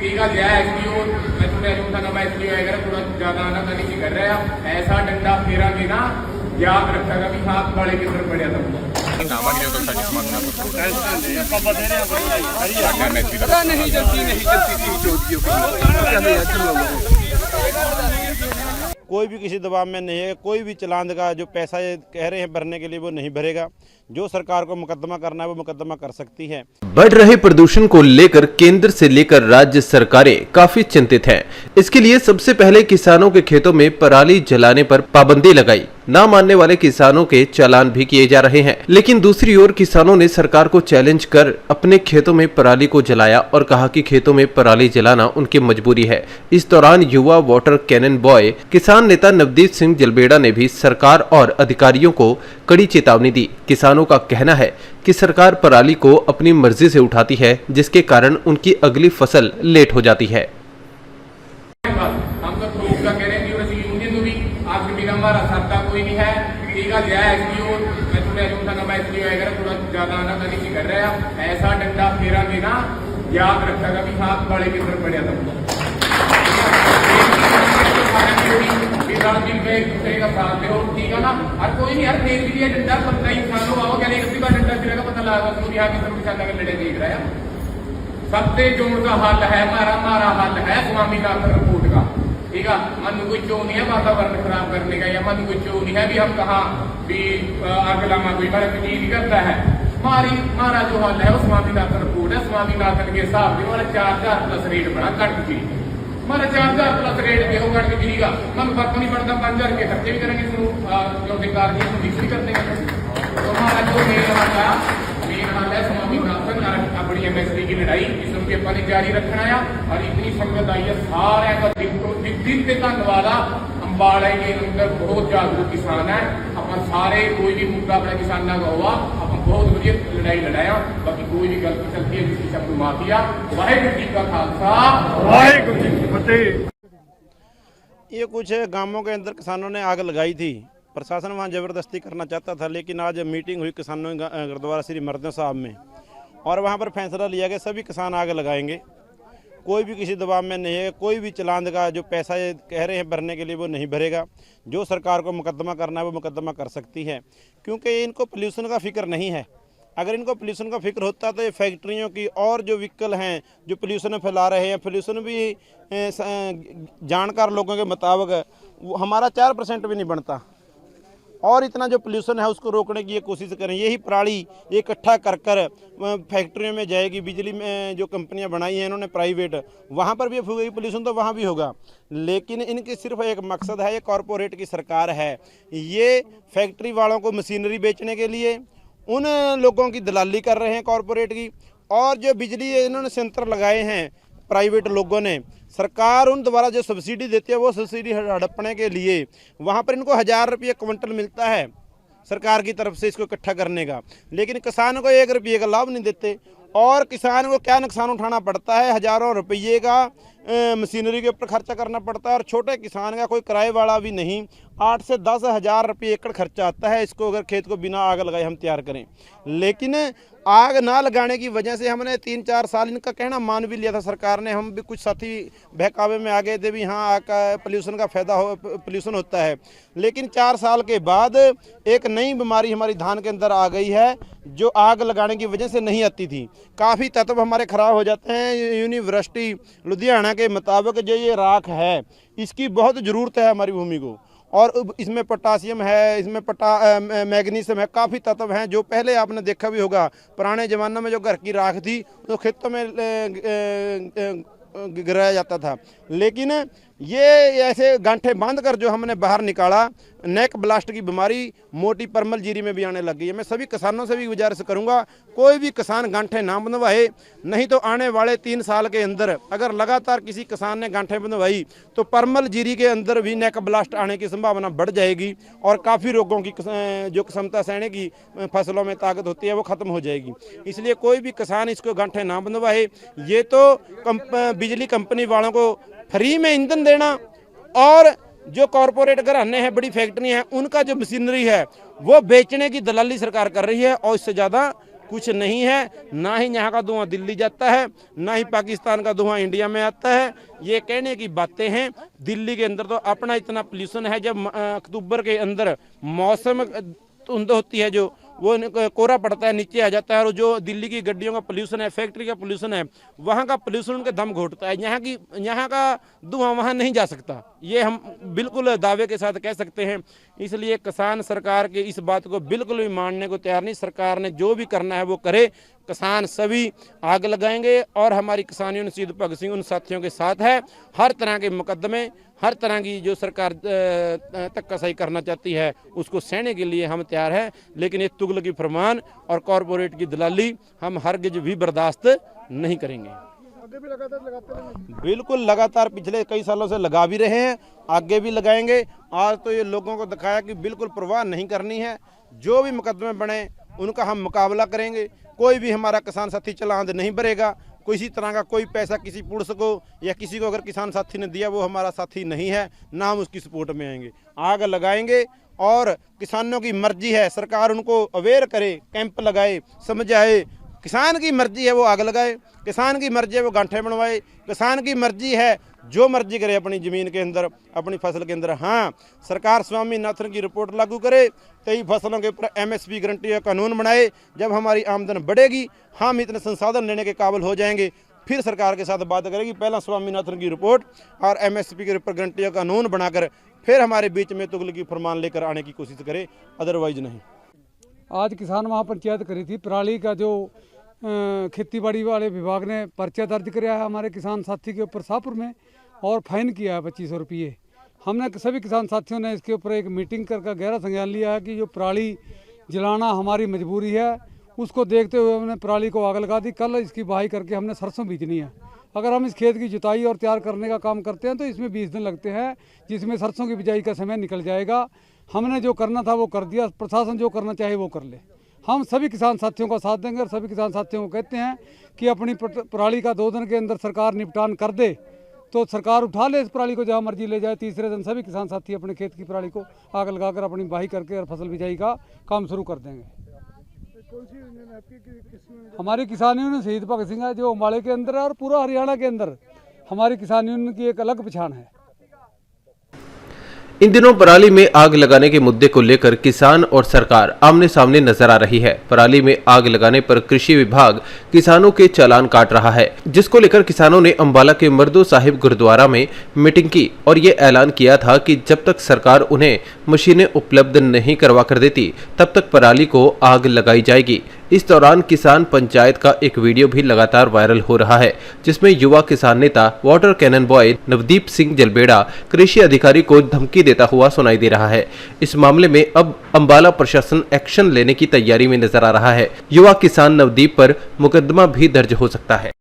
ठीक है जय एसपीओ मैं तुम्हें जो था मैं एसपीओ आएगा थोड़ा ज्यादा आना कभी नहीं कर रहा है ऐसा डंडा फेरा के ना याद रखेगा भी हाथ वाले की तरफ बढ़िया था नहीं जलती कोई भी किसी दबाव में नहीं है। कोई भी चालान का जो पैसा ये कह रहे हैं भरने के लिए वो नहीं भरेगा। जो सरकार को मुकदमा करना है वो मुकदमा कर सकती है। बढ़ रहे प्रदूषण को लेकर केंद्र से लेकर राज्य सरकारें काफी चिंतित हैं। इसके लिए सबसे पहले किसानों के खेतों में पराली जलाने पर पाबंदी लगाई। ना मानने वाले किसानों के चालान भी किए जा रहे हैं। लेकिन दूसरी ओर किसानों ने सरकार को चैलेंज कर अपने खेतों में पराली को जलाया और कहा कि खेतों में पराली जलाना उनकी मजबूरी है। इस दौरान युवा वाटर कैनन बॉय किसान नेता नवदीप सिंह जलबेड़ा ने भी सरकार और अधिकारियों को कड़ी चेतावनी दी। किसानों का कहना है कि सरकार पराली को अपनी मर्जी से उठाती है, जिसके कारण उनकी अगली फसल लेट हो जाती है। हम तो लोग का कह रहे हैं कि यूनियन भी आपके बिना हमारा सरता कोई नहीं है। ठीक है जय एसपीओ मैं तुम्हें जो था मैं एसपीओ आएगा थोड़ा ज्यादा आना कभी नहीं कर रहा है ऐसा डंडा फेरा के ना याद रखेगा भी हाथ वाले की तरफ बढ़िया था साथ दो ठीक है ना। हर कोई नहीं हर फेर भी डंडा 15 इंसान आओ क्या एक बार डंडा फिरेगा पता लगा यहाँ की तरफ किसान लड़े देख रहा है। सबसे जोड़ का हल है हमारा हल है स्वामीनाथन रिपोर्ट का। ठीक है मन कोई चो नहीं है वातावरण खराब करने का या मन कोई चो नहीं है भी हम कहा भी अगला कोई फर्क नहीं करता है। हमारा जो हल है वो स्वामीनाथन रिपोर्ट है। स्वामीनाथन के हिसाब से हमारा 4000+ रेट बढ़ा कट की हमारा 4000+ रेट देखो कट के गिरेगा मन फर्क नहीं पड़ता 5000 के खर्चे भी करेंगे शुरू जो बेकार की फिक्स भी कर देंगे। तो हमारा जो मेन हाल है स्वामीनाथन अपनी एमएसपी की लड़ाई इस रुपये अपन ने जारी रखना है। और इतनी संगत आई है सारे का दिन के धन्यवाद अंबाला के अंदर बहुत जागरूक किसान है। अपन सारे कोई भी मुद्दा अपने किसानों का हुआ अपन बहुत बढ़िया लड़ाई लड़ाया। बाकी कोई भी गलती चलती है जिसकी सब माफिया वाहेगुरु जी का खालसा वाहेगुरु जी की फतेह। ये कुछ गांवों के अंदर किसानों ने आग लगाई थी। प्रशासन वहां जबरदस्ती करना चाहता था, लेकिन आज मीटिंग हुई किसानों गुरुद्वारा श्री मर्दन साहब में और वहां पर फैसला लिया गया सभी किसान आग लगाएंगे। कोई भी किसी दबाव में नहीं है। कोई भी चालान का जो पैसा ये कह रहे हैं भरने के लिए वो नहीं भरेगा। जो सरकार को मुकदमा करना है वो मुकदमा कर सकती है, क्योंकि इनको पोल्यूशन का फिक्र नहीं है। अगर इनको पोल्यूशन का फिक्र होता तो ये फैक्ट्रियों की और जो व्हीकल हैं जो पोल्यूशन फैला रहे हैं, पोल्यूशन भी जानकार लोगों के मुताबिक हमारा 4% भी नहीं बनता और इतना जो पोल्यूशन है उसको रोकने की ये कोशिश करें। यही पराली ये इकट्ठा कर फैक्ट्रियों में जाएगी। बिजली में जो कंपनियां बनाई हैं इन्होंने प्राइवेट, वहाँ पर भी फूकेगी पोल्यूशन तो वहाँ भी होगा। लेकिन इनकी सिर्फ एक मकसद है, ये कॉरपोरेट की सरकार है। ये फैक्ट्री वालों को मशीनरी बेचने के लिए उन लोगों की दलाली कर रहे हैं कॉरपोरेट की। और जो बिजली इन्होंने संयंत्र लगाए हैं प्राइवेट लोगों ने, सरकार उन द्वारा जो सब्सिडी देती है वो सब्सिडी हड़पने के लिए वहाँ पर इनको 1000 रुपये क्विंटल मिलता है सरकार की तरफ से इसको इकट्ठा करने का। लेकिन किसान को 1 रुपये का लाभ नहीं देते और किसान को क्या नुकसान उठाना पड़ता है, हज़ारों रुपये का मशीनरी के ऊपर खर्चा करना पड़ता है। और छोटे किसान का कोई किराए वाला भी नहीं, 8 से 10 हज़ार रुपये एकड़ खर्चा आता है इसको अगर खेत को बिना आग लगाए हम तैयार करें। लेकिन आग ना लगाने की वजह से हमने 3-4 साल इनका कहना मान भी लिया था सरकार ने। हम भी कुछ साथी बहकावे में आ गए थे भी हाँ आग का पोल्यूशन का फ़ायदा पोल्यूशन होता है। लेकिन 4 साल के बाद एक नई बीमारी हमारी धान के अंदर आ गई है जो आग लगाने की वजह से नहीं आती थी। काफ़ी तत्व हमारे ख़राब हो जाते हैं। यूनिवर्सिटी लुधियाना के मुताबिक जो ये राख है इसकी बहुत ज़रूरत है हमारी भूमि को, और इसमें पोटासियम है, इसमें मैग्नीशियम है, काफ़ी तत्व हैं जो पहले आपने देखा भी होगा। पुराने ज़माने में जो घर की राख थी तो खेतों में गिराया जाता था। लेकिन ये ऐसे गांठे बांध कर जो हमने बाहर निकाला, नेक ब्लास्ट की बीमारी मोटी परमल जीरी में भी आने लग गई है। मैं सभी किसानों से भी गुजारिश करूंगा कोई भी किसान गांठे ना बंधवाए, नहीं तो आने वाले 3 साल के अंदर अगर लगातार किसी किसान ने गांठे बंधवाई तो परमल जीरी के अंदर भी नेक ब्लास्ट आने की संभावना बढ़ जाएगी और काफ़ी रोगों की जो क्षमता सहने की फसलों में ताकत होती है वो ख़त्म हो जाएगी। इसलिए कोई भी किसान इसको गांठे ना बंधवाए। ये तो बिजली कंपनी वालों को फ्री में ईंधन देना और जो कॉरपोरेट घराने हैं, बड़ी फैक्ट्री हैं, उनका जो मशीनरी है वो बेचने की दलाली सरकार कर रही है और इससे ज़्यादा कुछ नहीं है। ना ही यहाँ का धुआं दिल्ली जाता है, ना ही पाकिस्तान का धुआं इंडिया में आता है। ये कहने की बातें हैं। दिल्ली के अंदर तो अपना इतना पोल्यूशन है, जब अक्टूबर के अंदर मौसम धुंध होती है, जो वो कोहरा पड़ता है, नीचे आ जाता है, और जो दिल्ली की गड्डियों का पोल्यूशन है, फैक्ट्री का पोल्यूशन है, वहाँ का पोल्यूशन उनके दम घोटता है। यहाँ का धुआं वहाँ नहीं जा सकता, ये हम बिल्कुल दावे के साथ कह सकते हैं। इसलिए किसान सरकार के इस बात को बिल्कुल भी मानने को तैयार नहीं। सरकार ने जो भी करना है वो करे, किसान सभी आग लगाएंगे, और हमारी किसान यूनियन शहीद भगत सिंह उन साथियों के साथ है। हर तरह के मुकदमे, हर तरह की जो सरकार धक्काशाही करना चाहती है उसको सहने के लिए हम तैयार हैं। लेकिन ये तुगलकी फरमान और कॉरपोरेट की दलाली हम हरगिज भी बर्दाश्त नहीं करेंगे। आगे भी लगातार लगाते रहेंगे। बिल्कुल लगातार पिछले कई सालों से लगा भी रहे हैं, आगे भी लगाएंगे। आज तो ये लोगों को दिखाया कि बिल्कुल परवाह नहीं करनी है। जो भी मुकदमे बने उनका हम मुकाबला करेंगे। कोई भी हमारा किसान साथी चालान नहीं भरेगा। किसी तरह का कोई पैसा किसी पुलिस को या किसी को अगर किसान साथी ने दिया वो हमारा साथी नहीं है, ना हम उसकी सपोर्ट में आएंगे। आग लगाएंगे और किसानों की मर्जी है, सरकार उनको अवेयर करे, कैंप लगाए, समझाए। किसान की मर्जी है वो आग लगाए, किसान की मर्जी है वो गांठे बनवाए, किसान की मर्जी है जो मर्जी करे अपनी ज़मीन के अंदर, अपनी फसल के अंदर। हाँ, सरकार स्वामीनाथन की रिपोर्ट लागू करे, कई फसलों के ऊपर MSP गारंटी का कानून बनाए। जब हमारी आमदन बढ़ेगी, हम इतने संसाधन लेने के काबिल हो जाएंगे, फिर सरकार के साथ बात करेगी। पहला स्वामीनाथन की रिपोर्ट और MSP के ऊपर गारंटी का कानून बनाकर फिर हमारे बीच में तुगलकी फरमान लेकर आने की कोशिश करे, अदरवाइज नहीं। आज किसान महापंचायत करी थी। पराली का जो खेतीबाड़ी वाले विभाग ने पर्चा दर्ज कराया है हमारे किसान साथी के ऊपर शाहपुर में, और फाइन किया है 2500 रुपये। हमने सभी किसान साथियों ने इसके ऊपर एक मीटिंग कर गहरा संज्ञान लिया है कि जो पराली जलाना हमारी मजबूरी है, उसको देखते हुए हमने पराली को आग लगा दी। कल इसकी बहाई करके हमने सरसों बीजनी है। अगर हम इस खेत की जुताई और तैयार करने का काम करते हैं तो इसमें 20 दिन लगते हैं, जिसमें सरसों की बिजाई का समय निकल जाएगा। हमने जो करना था वो कर दिया, प्रशासन जो करना चाहे वो कर ले। हम सभी किसान साथियों का साथ देंगे और सभी किसान साथियों को कहते हैं कि अपनी पराली का 2 दिन के अंदर सरकार निपटान कर दे तो सरकार उठा ले इस पराली को, जहाँ मर्जी ले जाए। तीसरे दिन सभी किसान साथी अपने खेत की पराली को आग लगाकर अपनी बाही करके और फसल बिजाई का काम शुरू कर देंगे। कौन सी यूनियन है आपकी? हमारी किसान यूनियन शहीद भगत सिंह है, जो अम्बाड़े के अंदर है, और पूरा हरियाणा के अंदर हमारी किसान यूनियन की एक अलग पहचान है। इन दिनों पराली में आग लगाने के मुद्दे को लेकर किसान और सरकार आमने सामने नजर आ रही है। पराली में आग लगाने पर कृषि विभाग किसानों के चालान काट रहा है, जिसको लेकर किसानों ने अंबाला के मर्दो साहिब गुरुद्वारा में मीटिंग की और ये ऐलान किया था कि जब तक सरकार उन्हें मशीनें उपलब्ध नहीं करवा कर देती तब तक पराली को आग लगाई जाएगी। इस दौरान किसान पंचायत का एक वीडियो भी लगातार वायरल हो रहा है, जिसमें युवा किसान नेता water cannon boy Navdeep Singh Jalbera कृषि अधिकारी को धमकी देता हुआ सुनाई दे रहा है। इस मामले में अब अंबाला प्रशासन एक्शन लेने की तैयारी में नजर आ रहा है। युवा किसान नवदीप पर मुकदमा भी दर्ज हो सकता है।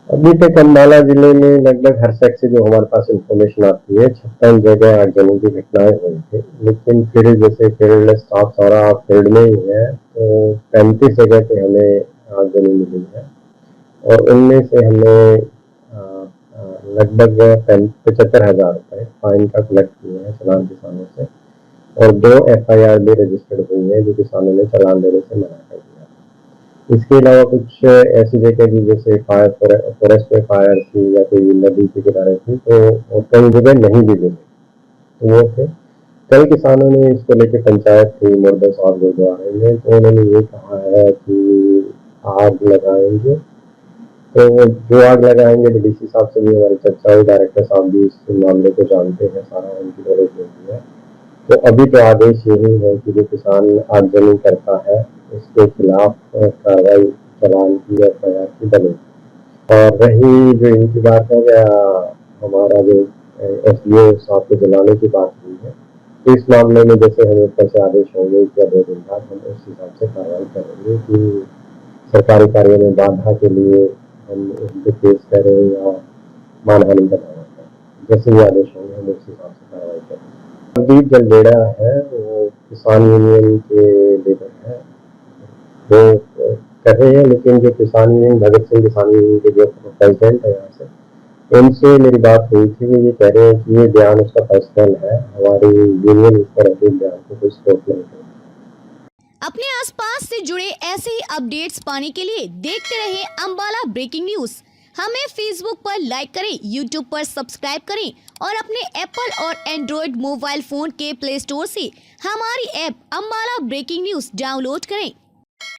अभी तक अम्बाला जिले में लगभग हर सेक्टर से जो हमारे पास इंफॉर्मेशन आती है 56 जगह आगजनी की घटनाएं हुई थी, लेकिन फील्ड जैसे फील्ड स्टाफ सारा फील्ड में ही है, तो 35 जगह पे हमें आगजनी मिली है और उनमें से हमें लगभग 75,000 रुपये फाइन का कलेक्ट किए हैं चालान किसानों से, और 2 FIR भी रजिस्टर्ड हुई है जो किसानों ने चालान देने से मना कर दिया। इसके अलावा कुछ ऐसी जगह भी जैसे फॉरेस्ट में फायर थी या कोई नदी के किनारे थी, तो कई जगह नहीं भी मिली, तो वो थे। कई किसानों ने इसको लेके पंचायत थी मुर्दा साहब गुरुद्वारे में, तो उन्होंने ये कहा है कि आग लगाएंगे, तो जो आग लगाएंगे तो DC साहब से भी हमारी चर्चा हुई, डायरेक्टर साहब भी इस मामले को जानते हैं, सारा उनकी नॉलेज होती है। तो अभी तो आदेश यही है कि जो किसान आगजनी करता है उसके खिलाफ कार्रवाई चालान की FIR की बनेगी। और रही जो इनकी बात है या हमारा जो SDO साहब को जलाने की बात हुई है, तो इस मामले में जैसे हमें ऊपर से आदेश होंगे या 2 दिन बाद हम उस हिसाब से कार्रवाई करेंगे कि सरकारी कार्य में बाधा के लिए हम उनके केस करें या मानहानि का दावा करें। जैसे भी आदेश होंगे हम उस हिसाब से कार्रवाई करेंगे। नवदीप जलबेड़ा है, वो किसान यूनियन के लीडर है, वो कर रहे हैं, लेकिन जो किसान यूनियन भगत सिंह किसान यूनियन के जो प्रेसिडेंट है यहाँ से, उनसे मेरी बात हुई थी कि ये कह रहे हैं कि ये बयान उसका पर्सनल है, हमारी यूनियन इस पर अभी बयान को कोई सपोर्ट नहीं करती। अपने आसपास से जुड़े ऐसे ही अपडेट्स पाने के लिए देखते रहे अंबाला ब्रेकिंग न्यूज। हमें फेसबुक पर लाइक करें, यूट्यूब पर सब्सक्राइब करें और अपने एप्पल और एंड्रॉयड मोबाइल फोन के प्ले स्टोर से हमारी app Ambala breaking news download करें।